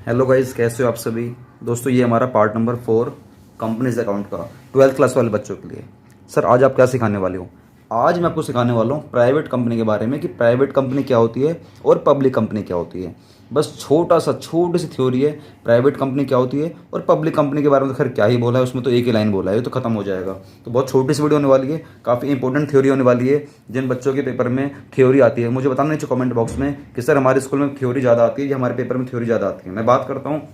Hello guys, कैसे हो आप सभी दोस्तों। ये हमारा पार्ट नंबर 4 कंपनीज अकाउंट का 12th क्लास वाले बच्चों के लिए। सर आज आप क्या सिखाने वाले हो? आज मैं आपको सिखाने वाला हूँ प्राइवेट कंपनी के बारे में कि प्राइवेट कंपनी क्या होती है और पब्लिक कंपनी क्या होती है। बस छोटी सी थ्योरी है। प्राइवेट कंपनी क्या होती है और पब्लिक कंपनी के बारे में तो खैर क्या ही बोला है, उसमें तो एक ही लाइन बोला है, तो खत्म हो जाएगा। तो बहुत छोटी सी वीडियो होने वाली है, काफ़ी इंपॉर्टेंट थ्योरी होने वाली है। जिन बच्चों के पेपर में थ्योरी आती है मुझे बताना नीचे कमेंट बॉक्स में कि सर हमारे स्कूल में थ्योरी ज़्यादा आती है या हमारे पेपर में थ्योरी ज़्यादा आती है। मैं बात करता हूँ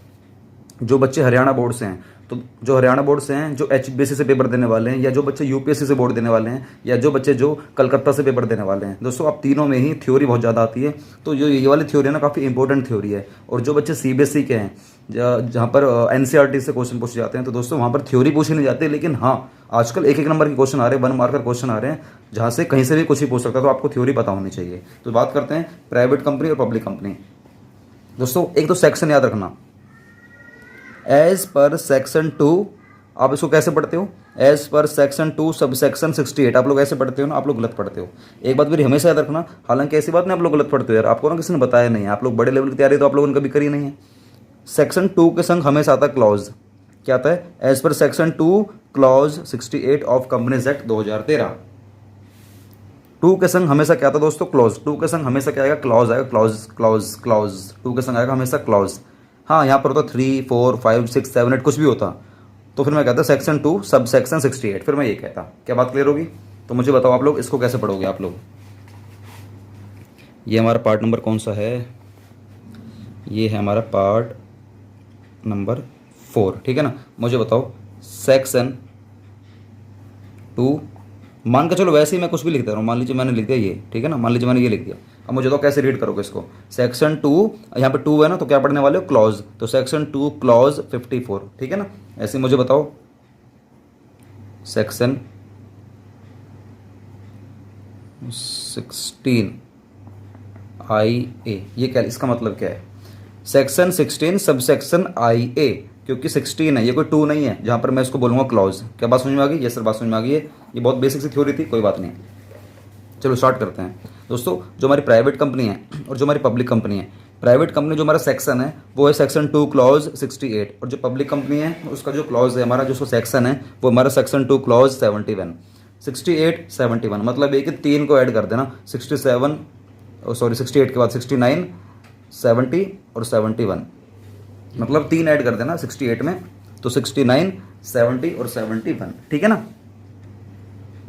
जो बच्चे हरियाणा बोर्ड से हैं, तो जो हरियाणा बोर्ड से हैं, जो HBSC से पेपर देने वाले हैं, या जो बच्चे UPSC से बोर्ड देने वाले हैं, या जो बच्चे जो कलकत्ता से पेपर देने वाले हैं, दोस्तों आप तीनों में ही थ्योरी बहुत ज़्यादा आती है। तो जो ये वाली थ्योरी है ना, काफ़ी इंपॉर्टेंट थ्योरी है। और जो बच्चे CBSE के हैं, जहाँ पर NCERT से क्वेश्चन पूछे जाते हैं, तो दोस्तों वहाँ पर थ्योरी पूछी नहीं जाती, लेकिन हाँ आजकल एक नंबर के क्वेश्चन आ रहे हैं, 1 मार्कर क्वेश्चन आ रहे हैं, जहाँ से कहीं से भी कुछ ही पूछ सकता है। तो आपको थ्योरी पता होनी चाहिए। तो बात करते हैं प्राइवेट कंपनी और पब्लिक कंपनी। दोस्तों एक तो सेक्शन याद रखना, एज पर सेक्शन 2। आप इसको कैसे पढ़ते हो? As per section 2 sub section 68। आप लोग ऐसे पढ़ते हो ना, आप लोग गलत पढ़ते हो। एक बात मेरी हमेशा याद रखना, हालांकि ऐसी बात नहीं आप लोग गलत पढ़ते हो यार, आपको ना किसी ने बताया नहीं है, आप लोग बड़े लेवल की तैयारी तो आप लोगों ने कभी करी नहीं है। सेक्शन 2 के संग हमेशा आता है क्लॉज। क्या आता है? As per section 2 clause 68 of companies act 2013। 2 के संग हमेशा क्या आता है दोस्तों? क्लॉज। 2 के संग हमेशा क्या आएगा? क्लॉज आएगा। क्लॉज क्लॉज क्लॉज 2 के संग आएगा हमेशा क्लॉज। हाँ यहाँ पर होता 3, 4, 5, 6, 7, 8 कुछ भी होता, तो फिर मैं कहता सेक्शन 2 सब सेक्शन 68, फिर मैं ये कहता। क्या बात क्लियर होगी? तो मुझे बताओ आप लोग इसको कैसे पढ़ोगे आप लोग। ये हमारा पार्ट नंबर कौन सा है? ये है हमारा पार्ट नंबर 4, ठीक है ना। मुझे बताओ सेक्शन 2, मान के चलो वैसे ही मैं कुछ भी लिख दे रहा हूँ, मान लीजिए मैंने लिख दिया ये, ठीक है ना, मान लीजिए मैंने ये लिख दिया। अब मुझे तो कैसे रीड करोगे इसको? सेक्शन 2, यहाँ पे 2 है ना, तो क्या पढ़ने वाले हो? क्लॉज। तो सेक्शन 2 क्लॉज 54, ठीक है ना। ऐसे मुझे बताओ सेक्शन 16 IA, ये क्या, इसका मतलब क्या है? सेक्शन 16 सब सेक्शन IA, क्योंकि 16 है, ये कोई 2 नहीं है जहाँ पर मैं इसको बोलूँगा क्लॉज। क्या बात समझ में आ गई? ये सर बात समझ में आ गई है। ये बहुत बेसिक सी थ्योरी थी, कोई बात नहीं। चलो स्टार्ट करते हैं दोस्तों। जो हमारी प्राइवेट कंपनी है और जो हमारी पब्लिक कंपनी है, प्राइवेट कंपनी जो हमारा सेक्शन है वो है सेक्शन 2 क्लॉज 68, और जो पब्लिक कंपनी है उसका जो क्लॉज है हमारा, जो सेक्शन है वो हमारा सेक्शन 2 क्लॉज 71। 68 71 मतलब ये कि 3 को ऐड कर देना, 67 सॉरी 68 के बाद 69 70 और 71, मतलब 3 ऐड कर देना 68 में, तो 69 70 और 71, ठीक है ना।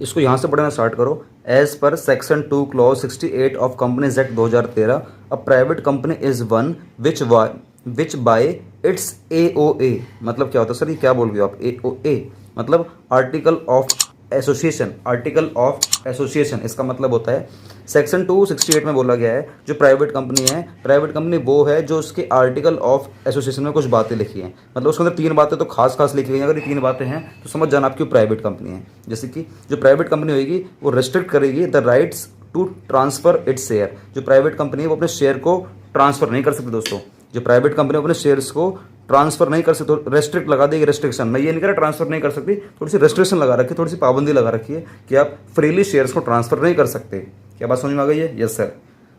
इसको यहाँ से पढ़ना स्टार्ट करो। As per section 2 clause 68 of companies act 2013, a private company is one which by its AOA। मतलब क्या होता है सर, ये क्या बोल रहे हो आप? AOA मतलब article of association. Article of association इसका मतलब होता है, सेक्शन 268 में बोला गया है जो प्राइवेट कंपनी है, प्राइवेट कंपनी वो है जो उसके आर्टिकल ऑफ एसोसिएशन में कुछ बातें लिखी हैं, मतलब उसके अंदर 3 बातें तो खास लिखी गई हैं। अगर ये 3 बातें हैं तो समझ जाना आपकी प्राइवेट कंपनी है। जैसे कि जो प्राइवेट कंपनी होगी वो रेस्ट्रिक्ट करेगी the rights to transfer its share. जो प्राइवेट कंपनी है वो अपने शेयर को ट्रांसफर नहीं कर सकती दोस्तों। जो प्राइवेट कंपनी अपने शेयर्स को ट्रांसफर नहीं कर सकते, तो रेस्ट्रिक्ट लगा देगी, रेस्ट्रिक्शन। मैं ये नहीं कह रहा ट्रांसफर नहीं कर सकती, थोड़ी सी रेस्ट्रिक्शन लगा रखी है, थोड़ी सी पाबंदी लगा रखी है कि आप फ्रीली शेयर्स को ट्रांसफर नहीं कर सकते। क्या बात समझ में आ गई है? Yes sir.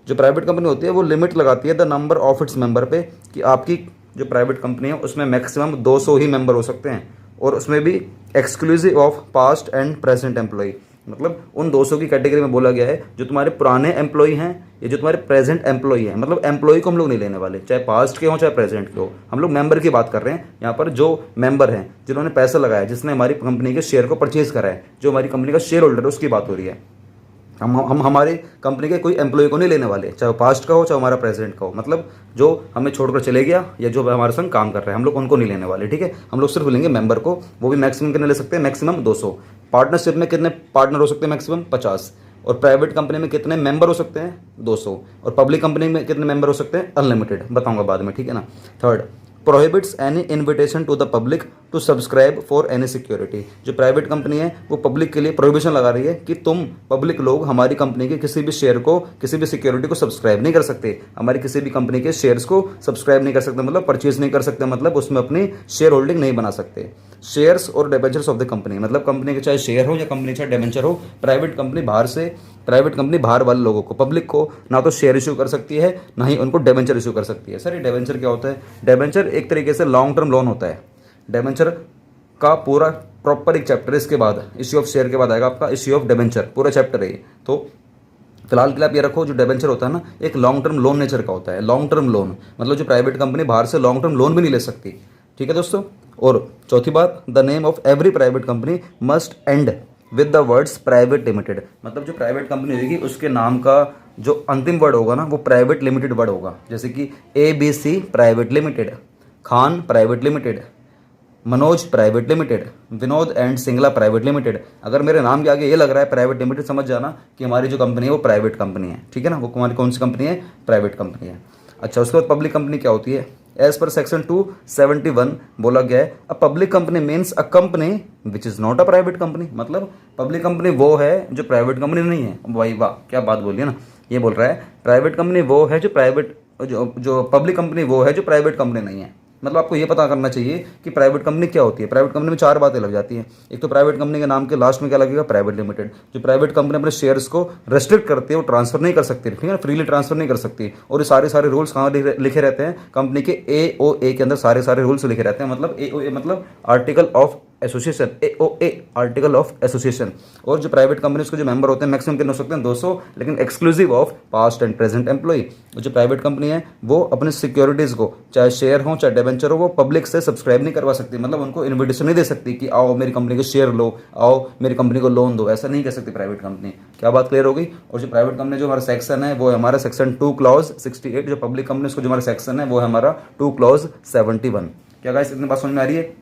जो प्राइवेट कंपनी होती है वो लिमिट लगाती है the number of its member पे, कि आपकी जो प्राइवेट कंपनी है उसमें मैक्सिमम 200 ही मेंबर हो सकते हैं, और उसमें भी exclusive of past and present employ. मतलब उन 200 की कैटेगरी में बोला गया है जो तुम्हारे पुराने एम्प्लॉय हैं या जो तुम्हारे प्रेजेंट एम्प्लॉय हैं। मतलब एम्प्लॉय को हम लोग नहीं लेने वाले, चाहे पास्ट के हो चाहे प्रेजेंट के हो, हम लोग मेंबर की बात कर रहे हैं यहाँ पर। जो मेंबर हैं, जिन्होंने पैसा लगाया, जिसने हमारी कंपनी के शेयर को परचेज करा है, जो हमारी कंपनी का शेयर होल्डर है, उसकी बात हो रही है। हम हमारे कंपनी के कोई एम्प्लॉय को नहीं लेने वाले, चाहे वो पास्ट का हो चाहे हमारा प्रेजेंट का हो। मतलब जो हमें छोड़कर चले गया या जो हमारे संग काम कर रहे हैं, हम लोग उनको नहीं लेने वाले, ठीक है। हम लोग सिर्फ लेंगे मेंबर को, वो भी मैक्सिमम कितने ले सकते हैं? मैक्सिमम 200। पार्टनरशिप में कितने पार्टनर हो सकते हैं? मैक्सिमम 50। और प्राइवेट कंपनी में कितने मेंबर हो सकते हैं? 200। और पब्लिक कंपनी में कितने मेंबर हो सकते हैं? अनलिमिटेड, बताऊंगा बाद में, ठीक है ना। Third, prohibits any invitation to the public to subscribe for any security. जो प्राइवेट कंपनी है वो पब्लिक के लिए प्रोहिबिशन लगा रही है कि तुम पब्लिक लोग हमारी कंपनी के किसी भी शेयर को, किसी भी सिक्योरिटी को सब्सक्राइब नहीं कर सकते, हमारी किसी भी कंपनी के शेयर्स को सब्सक्राइब नहीं कर सकते, मतलब परचेज नहीं कर सकते, मतलब उसमें अपनी शेयर होल्डिंग नहीं बना सकते। शेयर्स और डिबेंचर्स ऑफ द कंपनी, मतलब कंपनी के चाहे शेयर हो या कंपनी चाहे डिबेंचर हो, प्राइवेट कंपनी बाहर वाले लोगों को, पब्लिक को ना तो शेयर इशू कर सकती है ना ही उनको डिबेंचर इशू कर सकती है। सर ये डिबेंचर क्या होता है? डिबेंचर एक तरीके से लॉन्ग टर्म लोन होता है। डिबेंचर का पूरा प्रॉपर एक चैप्टर इसके बाद, इश्यू ऑफ शेयर के बाद आएगा आपका इश्यू ऑफ डिबेंचर, पूरा चैप्टर है ये। तो फिलहाल के लिए आप ये रखो, जो डिबेंचर होता है ना, एक लॉन्ग टर्म लोन नेचर का होता है। लॉन्ग टर्म लोन मतलब जो प्राइवेट कंपनी बाहर से लॉन्ग टर्म लोन भी नहीं ले सकती, ठीक है दोस्तों। और चौथी बात, the name of every private company must and with the words private limited, मतलब जो प्राइवेट कंपनी होगी उसके नाम का जो अंतिम वर्ड होगा ना वो प्राइवेट लिमिटेड वर्ड होगा। जैसे कि ABC private limited, Khan private limited, Manoj private limited, Vinod and Singla private limited. अगर मेरे नाम के आगे ये लग रहा है प्राइवेट लिमिटेड, समझ जाना कि हमारी जो कंपनी है वो प्राइवेट कंपनी है, ठीक है ना। वो हमारी कौन सी कंपनी है? प्राइवेट कंपनी है। अच्छा, उसके बाद पब्लिक कंपनी क्या होती है? एज पर सेक्शन 271 बोला गया है, a public company means a company which is not a private company, मतलब पब्लिक कंपनी वो है जो प्राइवेट कंपनी नहीं है। भाई वाह, क्या बात बोली है ना। ये बोल रहा है प्राइवेट कंपनी वो है जो पब्लिक कंपनी वो है जो प्राइवेट कंपनी नहीं है। मतलब आपको ये पता करना चाहिए कि प्राइवेट कंपनी क्या होती है। प्राइवेट कंपनी में 4 बातें लग जाती हैं। एक तो प्राइवेट कंपनी के नाम के लास्ट में क्या लगेगा? Private limited. जो प्राइवेट कंपनी अपने शेयर्स को रेस्ट्रिक्ट करती है, वो ट्रांसफर नहीं कर सकती, ठीक है ना, फ्रीली ट्रांसफर नहीं कर सकती। और ये सारे रूल्स कहाँ लिखे रहते हैं? कंपनी के AOA के अंदर सारे रूल्स लिखे रहते हैं। मतलब AOA मतलब article of association, AOA article of association. और जो प्राइवेट कंपनीज के जो मेंबर होते हैं मैक्सिमम कितने हो सकते हैं? 200, लेकिन exclusive of past and present employee. जो प्राइवेट कंपनी है वो अपने सिक्योरिटीज को, चाहे शेयर हो चाहे डिबेंचर हो, वो पब्लिक से सब्सक्राइब नहीं करवा सकती। मतलब उनको इन्विटेशन नहीं दे सकती कि आओ मेरी कंपनी को शेयर लो, आओ मेरी कंपनी को लोन दो, ऐसा नहीं कर सकती प्राइवेट कंपनी। क्या बात क्लियर हो गई? और जो प्राइवेट कंपनी जो हमारा सेक्शन है वो है हमारा सेक्शन 2 क्लॉज 68। जो पब्लिक कंपनी उसको जो हमारा सेक्शन है वो है हमारा 2 क्लॉज 71। क्या गाइस इतनी बात समझ में आ रही है?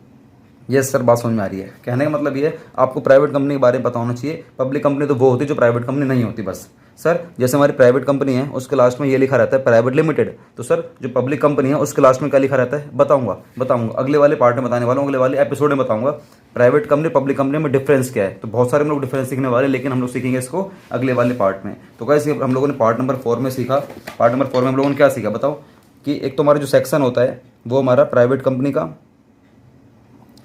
यस सर, बात समझ में आ रही है। कहने का मतलब ये है आपको प्राइवेट कंपनी के बारे में पता होना चाहिए। पब्लिक कंपनी तो वो होती है जो प्राइवेट कंपनी नहीं होती बस। सर जैसे हमारी प्राइवेट कंपनी है उसके लास्ट में ये लिखा रहता है प्राइवेट लिमिटेड, तो सर जो पब्लिक कंपनी है उसके लास्ट में क्या लिखा रहता है? बताऊंगा अगले वाले पार्ट में बताने वाला हूँ, अगले वाले एपिसोड में बताऊंगा प्राइवेट कंपनी पब्लिक कंपनी में डिफरेंस क्या है। तो बहुत सारे हम लोग डिफरेंस सीखने वाले, लेकिन हम लोग सीखेंगे इसको अगले वाले पार्ट में। तो कैसे हम लोगों ने पार्ट नंबर 4 में सीखा। पार्ट नंबर 4 में हम लोगों ने क्या सीखा बताओ? कि एक तो हमारा जो सेक्शन होता है वो हमारा प्राइवेट कंपनी का,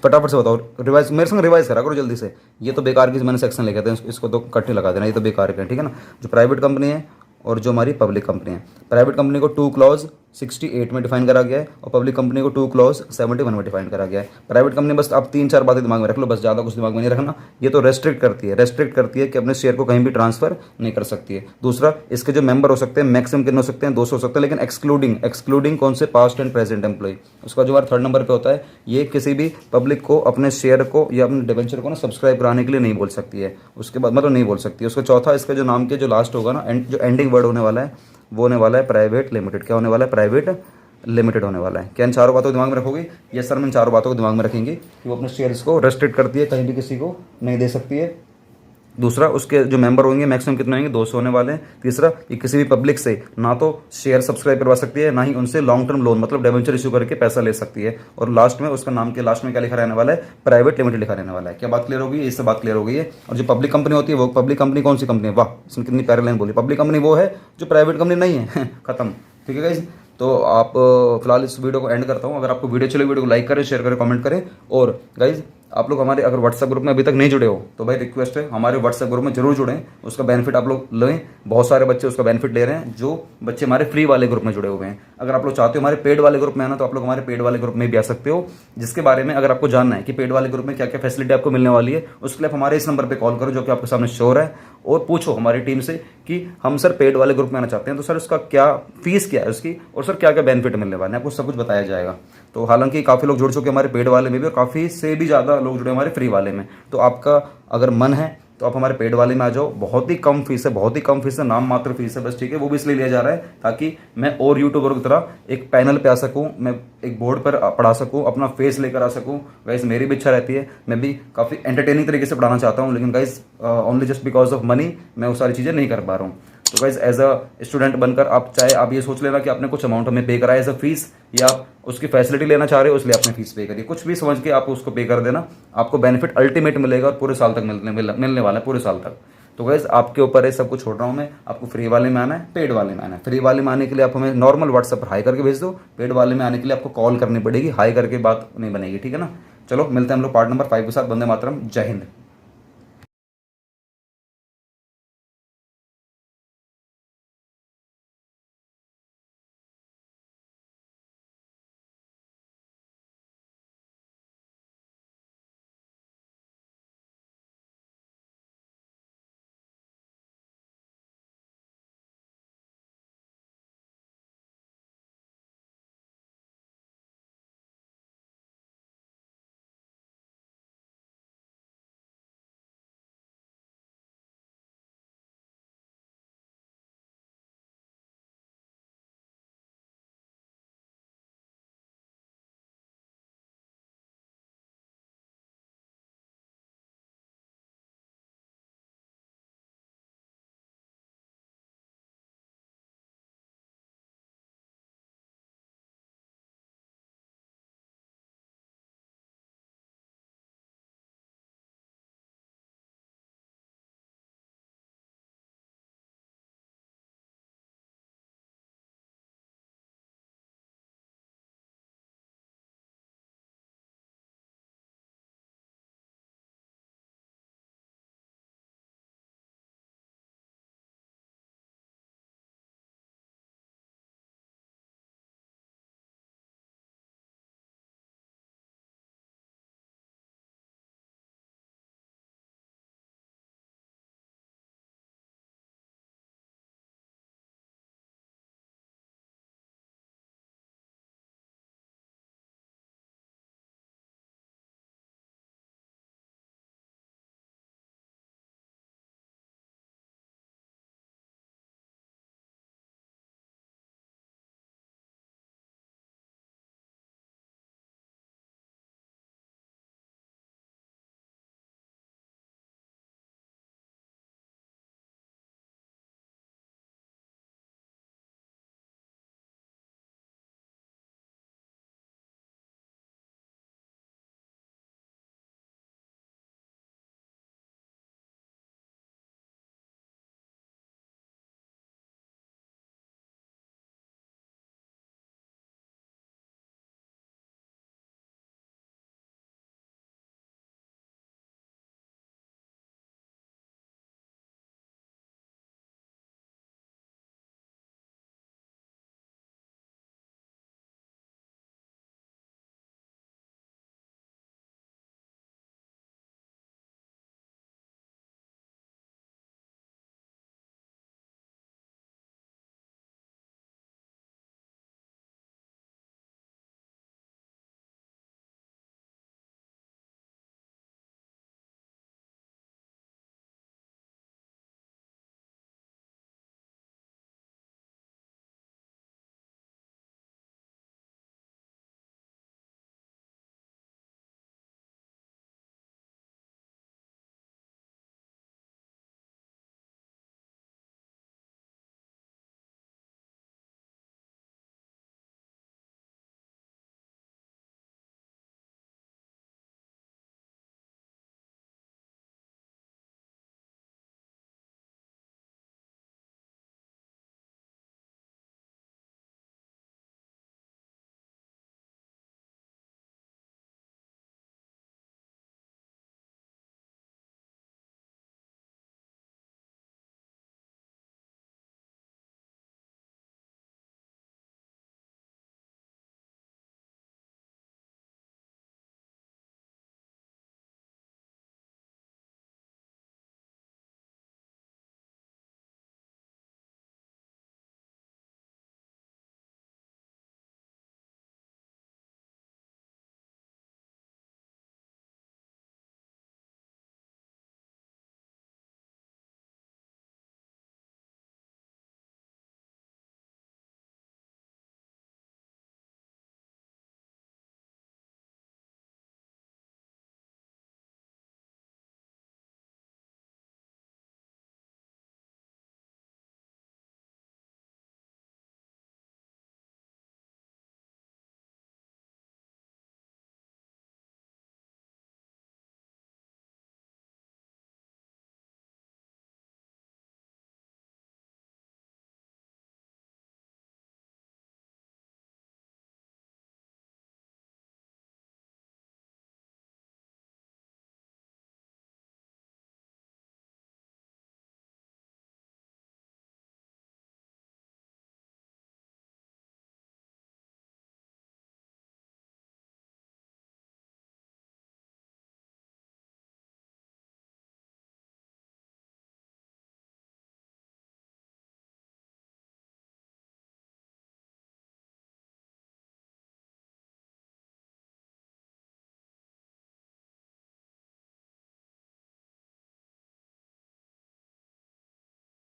फटाफट से बताओ, रिवाइज मेरे संग रिवाइज करा करो जल्दी से। ये तो बेकार की मैंने सेक्शन लिखे थे, इसको तो कट नहीं लगा देना, ये तो बेकार के, ठीक है ना। जो प्राइवेट कंपनी है और जो हमारी पब्लिक कंपनी है, प्राइवेट कंपनी को 2 क्लॉज 68 में डिफाइन करा गया है और पब्लिक कंपनी को 2 क्लॉज 71 में डिफाइन करा गया है। प्राइवेट कंपनी बस आप 3-4 बातें दिमाग में रख लो, बस ज़्यादा कुछ दिमाग में नहीं रखना। ये तो रेस्ट्रिक्ट करती है कि अपने शेयर को कहीं भी ट्रांसफर नहीं कर सकती है। दूसरा, इसके जो मेंबर हो सकते हैं मैक्सिमम कितने हो सकते हैं? 200 हो सकते हैं, लेकिन एक्सक्लूडिंग कौन से? Past and present employ. उसका जो हमारा 3rd नंबर पर होता है, ये किसी भी पब्लिक को अपने शेयर को या अपने डिबेंचर को ना सब्सक्राइब कराने के लिए नहीं बोल सकती है। उसके बाद मतलब नहीं बोल सकती है। उसका चौथा, इसका जो नाम के जो लास्ट होगा ना, जो एंडिंग वर्ड होने वाला है वो होने वाला है प्राइवेट लिमिटेड। क्या होने वाला है? प्राइवेट लिमिटेड होने वाला है। क्या इन 4 बातों को दिमाग में रखोगे? यस सर, मैं इन 4 बातों को दिमाग में रखेंगे कि वो अपने शेयर्स को रेस्ट्रिक्ट करती है, कहीं भी किसी को नहीं दे सकती है। दूसरा, उसके जो मेंबर होंगे मैक्सिमम कितने होंगे? 200 होने वाले हैं। तीसरा, ये किसी भी पब्लिक से ना तो शेयर सब्सक्राइब करवा सकती है, ना ही उनसे लॉन्ग टर्म लोन मतलब डिबेंचर इशू करके पैसा ले सकती है। और लास्ट में उसका नाम के लास्ट में क्या लिखा रहने वाला है? प्राइवेट लिमिटेड लिखा रहने वाला है। क्या बात क्लियर होगी? इससे बात क्लियर हो गई है। और जो पब्लिक कंपनी होती है वो पब्लिक कंपनी कौन सी कंपनी है? वाह, इसमें कितनी प्यारी लाइन बोली। पब्लिक कंपनी वो है जो प्राइवेट कंपनी नहीं है। खत्म, ठीक है गाइज। तो आप फिलहाल इस वीडियो को एंड करता हूँ। अगर आपको वीडियो चले, वीडियो को लाइक करें, शेयर करें, कमेंट करें। और गाइज आप लोग हमारे अगर व्हाट्सएप ग्रुप में अभी तक नहीं जुड़े हो तो भाई रिक्वेस्ट है हमारे व्हाट्सएप ग्रुप में जरूर जुड़ें। उसका बेनिफिट आप लोग लें। बहुत सारे बच्चे उसका बेनिफिट ले रहे हैं, जो बच्चे हमारे फ्री वाले ग्रुप में जुड़े हुए हैं। अगर आप लोग चाहते हो हमारे पेड वाले ग्रुप में आना तो आप लोग हमारे पेड वाले ग्रुप में भी आ सकते हो, जिसके बारे में अगर आपको जानना है कि पेड वाले ग्रुप में क्या क्या फैसिलिटी आपको मिलने वाली है, उसके लिए आप हमारे इस नंबर पर कॉल करो जो कि आपके सामने शो है, और पूछो हमारी टीम से कि हम सर पेड वाले ग्रुप में आना चाहते हैं, तो सर उसका क्या फीस क्या है उसकी, और सर क्या क्या बेनिफिट मिलने वाले हैं, आपको सब कुछ बताया जाएगा। तो हालांकि काफ़ी लोग जुड़ चुके हमारे पेड वाले में भी और काफ़ी से भी ज़्यादा लोग जुड़े हमारे फ्री वाले में। तो आपका अगर मन है तो आप हमारे पेड वाले में आ जाओ। बहुत ही कम फीस है, नाम मात्र फीस है बस, ठीक है। वो भी इसलिए लिया जा रहा है ताकि मैं और यूट्यूबर की तरह एक पैनल पे आ सकूं, मैं एक बोर्ड पर पढ़ा सकूं, अपना फेस लेकर आ सकूं। गाइस मेरी भी इच्छा रहती है, मैं भी काफ़ी एंटरटेनिंग तरीके से पढ़ाना चाहता हूँ, लेकिन guys only just because of money मैं वो सारी चीज़ें नहीं कर पा रहा हूँ। तो गाइज एज अ स्टूडेंट बनकर आप चाहे आप ये सोच लेना कि आपने कुछ अमाउंट हमें पे करा है एज अ फीस, या आप उसकी फैसिलिटी लेना चाह रहे हो इसलिए आपने फीस पे करी, कुछ भी समझ के आप उसको पे कर देना, आपको बेनिफिट अल्टीमेट मिलेगा और पूरे साल तक मिलने वाला है, पूरे साल तक। तो गाइज आपके ऊपर है, सब कुछ छोड़ रहा हूँ मैं। आपको फ्री वाले में आना है, पेड वाले में आना है। फ्री वाले में आने के लिए आप हमें नॉर्मल व्हाट्सएप पर हाई करके भेज दो, पेड वाले में आने के लिए आपको कॉल करनी पड़ेगी, हाई करके बात नहीं बनेगी, ठीक है ना। चलो मिलते हैं हम लोग पार्ट नंबर 5 के साथ। वंदे मातरम, जय हिंद।